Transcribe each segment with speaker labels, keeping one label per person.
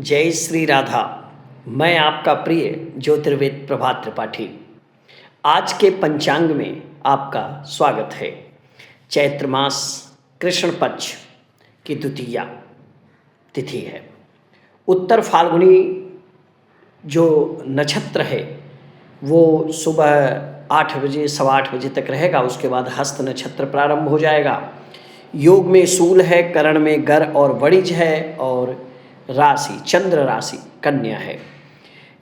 Speaker 1: जय श्री राधा। मैं आपका प्रिय ज्योतिर्वेद प्रभात त्रिपाठी। आज के पंचांग में आपका स्वागत है। चैत्र मास कृष्ण पक्ष की द्वितीया तिथि है। उत्तर फाल्गुनी जो नक्षत्र है वो सुबह 8 बजे 8:15 बजे तक रहेगा। उसके बाद हस्त नक्षत्र प्रारंभ हो जाएगा। योग में शूल है, करण में गर और वणिज है और राशि चंद्र राशि कन्या है।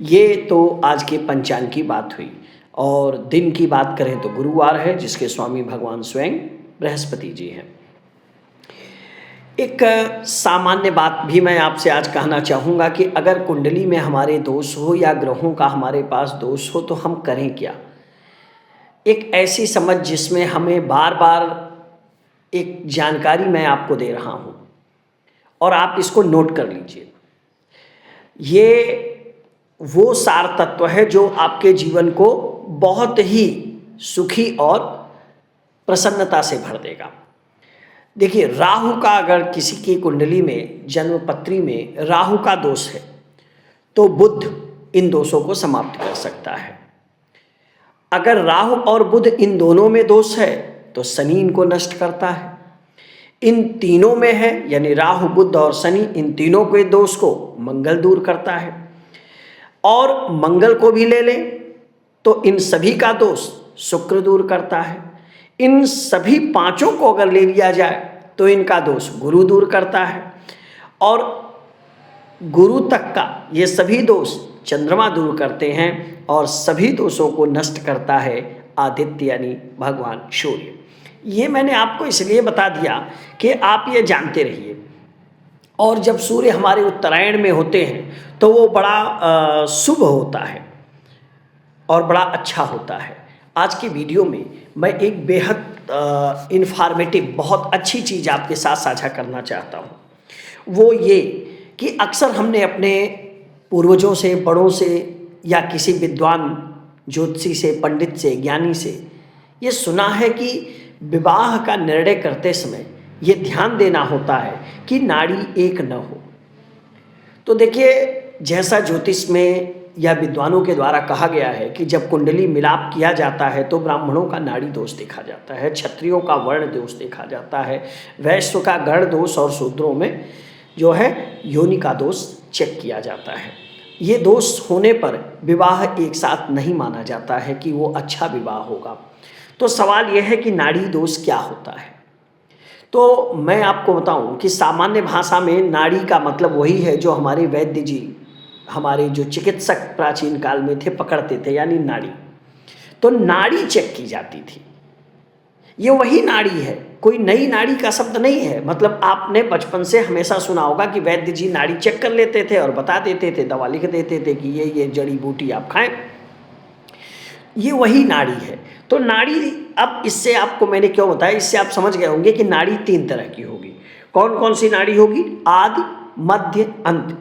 Speaker 1: ये तो आज के पंचांग की बात हुई। और दिन की बात करें तो गुरुवार है, जिसके स्वामी भगवान स्वयं बृहस्पति जी हैं। एक सामान्य बात भी मैं आपसे आज कहना चाहूँगा कि अगर कुंडली में हमारे दोष हो या ग्रहों का हमारे पास दोष हो तो हम करें क्या। एक ऐसी समझ जिसमें हमें बार बार एक जानकारी मैं आपको दे रहा हूँ और आप इसको नोट कर लीजिए। ये वो सार तत्व है जो आपके जीवन को बहुत ही सुखी और प्रसन्नता से भर देगा। देखिए, राहु का अगर किसी की कुंडली में जन्म पत्री में राहु का दोष है तो बुध इन दोषों को समाप्त कर सकता है। अगर राहु और बुध इन दोनों में दोष है तो शनि इनको नष्ट करता है। इन तीनों में है यानी राहु बुध और शनि, इन तीनों के दोष को मंगल दूर करता है। और मंगल को भी ले लें तो इन सभी का दोष शुक्र दूर करता है। इन सभी पांचों को अगर ले लिया जाए तो इनका दोष गुरु दूर करता है। और गुरु तक का ये सभी दोष चंद्रमा दूर करते हैं और सभी दोषों को नष्ट करता है आदित्य यानी भगवान सूर्य। ये मैंने आपको इसलिए बता दिया कि आप ये जानते रहिए। और जब सूर्य हमारे उत्तरायण में होते हैं तो वो बड़ा शुभ होता है और बड़ा अच्छा होता है। आज की वीडियो में मैं एक बेहद इन्फॉर्मेटिव बहुत अच्छी चीज़ आपके साथ साझा करना चाहता हूँ। वो ये कि अक्सर हमने अपने पूर्वजों से, बड़ों से या किसी विद्वान ज्योतिषी से, पंडित से, ज्ञानी से ये सुना है कि विवाह का निर्णय करते समय ये ध्यान देना होता है कि नाड़ी एक न हो। तो देखिए, जैसा ज्योतिष में या विद्वानों के द्वारा कहा गया है कि जब कुंडली मिलाप किया जाता है तो ब्राह्मणों का नाड़ी दोष देखा जाता है, क्षत्रियों का वर्ण दोष देखा जाता है, वैश्य का गण दोष और शूद्रों में जो है योनि का दोष चेक किया जाता है। ये दोष होने पर विवाह एक साथ नहीं माना जाता है कि वो अच्छा विवाह होगा। तो सवाल यह है कि नाड़ी दोष क्या होता है। तो मैं आपको बताऊं कि सामान्य भाषा में नाड़ी का मतलब वही है जो हमारे वैद्य जी, हमारे जो चिकित्सक प्राचीन काल में थे पकड़ते थे, यानी नाड़ी। तो नाड़ी चेक की जाती थी। ये वही नाड़ी है, कोई नई नाड़ी का शब्द नहीं है। मतलब आपने बचपन से हमेशा सुना होगा कि वैद्य जी नाड़ी चेक कर लेते थे और बता देते थे, दवा लिख देते थे कि ये जड़ी बूटी आप खाएं। ये वही नाड़ी है। तो नाड़ी, अब इससे आपको मैंने क्यों बताया, इससे आप समझ गए होंगे कि नाड़ी 3 तरह की होगी। कौन कौन सी नाड़ी होगी? आदि, मध्य, अंत।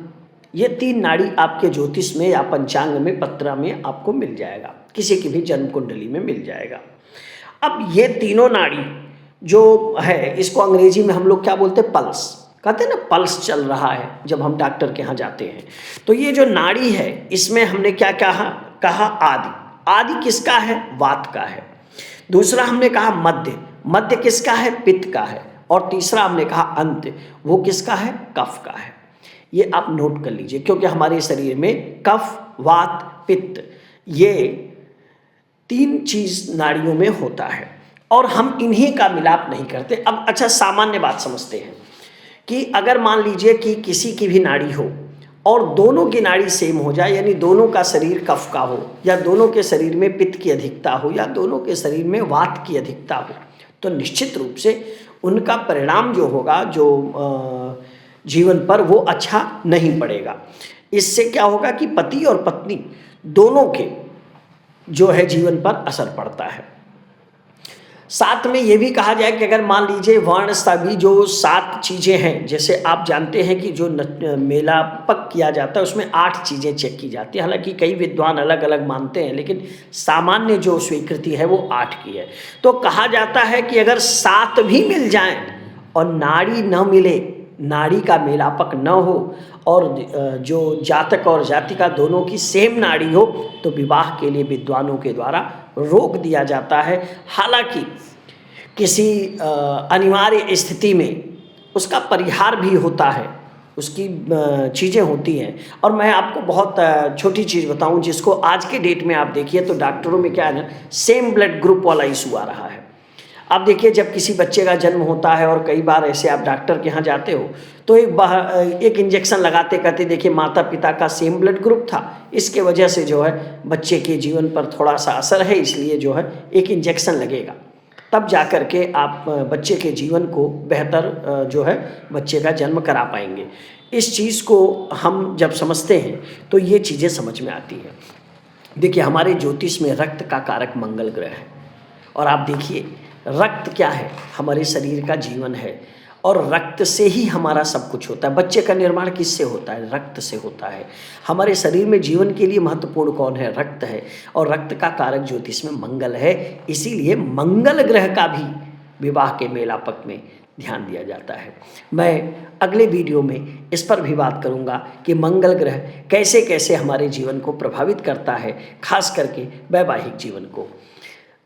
Speaker 1: ये 3 नाड़ी आपके ज्योतिष में या पंचांग में, पत्रा में आपको मिल जाएगा, किसी की भी जन्म कुंडली में मिल जाएगा। अब ये तीनों नाड़ी जो है, इसको अंग्रेजी में हम लोग क्या बोलते हैं? पल्स। कहते हैं ना, पल्स चल रहा है जब हम डॉक्टर के यहाँ जाते हैं। तो ये जो नाड़ी है इसमें हमने क्या कहा? आदि। आदि किसका है? वात का है। दूसरा हमने कहा मध्य। मध्य किसका है? पित्त का है। और तीसरा हमने कहा अंत, वो किसका है? कफ का है। ये आप नोट कर लीजिए, क्योंकि हमारे शरीर में कफ, वात, पित्त, ये 3 चीज नाड़ियों में होता है और हम इन्हीं का मिलाप नहीं करते। अब अच्छा, सामान्य बात समझते हैं कि अगर मान लीजिए कि किसी की भी नाड़ी हो और दोनों की नाड़ी सेम हो जाए, यानी दोनों का शरीर कफ का हो या दोनों के शरीर में पित्त की अधिकता हो या दोनों के शरीर में वात की अधिकता हो, तो निश्चित रूप से उनका परिणाम जो होगा, जो जीवन पर, वो अच्छा नहीं पड़ेगा। इससे क्या होगा कि पति और पत्नी दोनों के जो है जीवन पर असर पड़ता है। साथ में ये भी कहा जाए कि अगर मान लीजिए वर्ण सभी जो 7 चीज़ें हैं, जैसे आप जानते हैं कि जो मेलापक किया जाता है उसमें 8 चीज़ें चेक की जाती है। हालांकि कई विद्वान अलग अलग मानते हैं, लेकिन सामान्य जो स्वीकृति है वो 8 की है। तो कहा जाता है कि अगर 7 भी मिल जाएं और नाड़ी न मिले नाड़ी का मेलापक न हो और जो जातक और जातिका दोनों की सेम नाड़ी हो तो विवाह के लिए विद्वानों के द्वारा रोक दिया जाता है। हालांकि किसी अनिवार्य स्थिति में उसका परिहार भी होता है, उसकी चीज़ें होती हैं। और मैं आपको बहुत छोटी चीज़ बताऊं जिसको आज के डेट में आप देखिए तो डॉक्टरों में क्या है ना, सेम ब्लड ग्रुप वाला इशू आ रहा है। आप देखिए जब किसी बच्चे का जन्म होता है और कई बार ऐसे आप डॉक्टर के यहाँ जाते हो तो एक इंजेक्शन लगाते कहते देखिए माता पिता का सेम ब्लड ग्रुप था, इसके वजह से जो है बच्चे के जीवन पर थोड़ा सा असर है, इसलिए जो है एक इंजेक्शन लगेगा, तब जा कर के आप बच्चे के जीवन को बेहतर जो है बच्चे का जन्म करा पाएंगे। इस चीज़ को हम जब समझते हैं तो ये चीज़ें समझ में आती हैं। देखिए हमारे ज्योतिष में रक्त का कारक मंगल ग्रह है और आप देखिए रक्त क्या है, हमारे शरीर का जीवन है और रक्त से ही हमारा सब कुछ होता है। बच्चे का निर्माण किससे होता है? रक्त से होता है। हमारे शरीर में जीवन के लिए महत्वपूर्ण कौन है? रक्त है और रक्त का कारक ज्योतिष में मंगल है, इसीलिए मंगल ग्रह का भी विवाह के मेलापक में ध्यान दिया जाता है। मैं अगले वीडियो में इस पर भी बात करूंगा कि मंगल ग्रह कैसे कैसे हमारे जीवन को प्रभावित करता है, खास करके वैवाहिक जीवन को।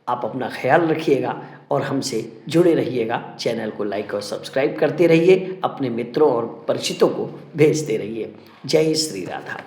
Speaker 1: आप अपना ख्याल रखिएगा और हमसे जुड़े रहिएगा। चैनल को लाइक और सब्सक्राइब करते रहिए, अपने मित्रों और परिचितों को भेजते रहिए। जय श्री राधा।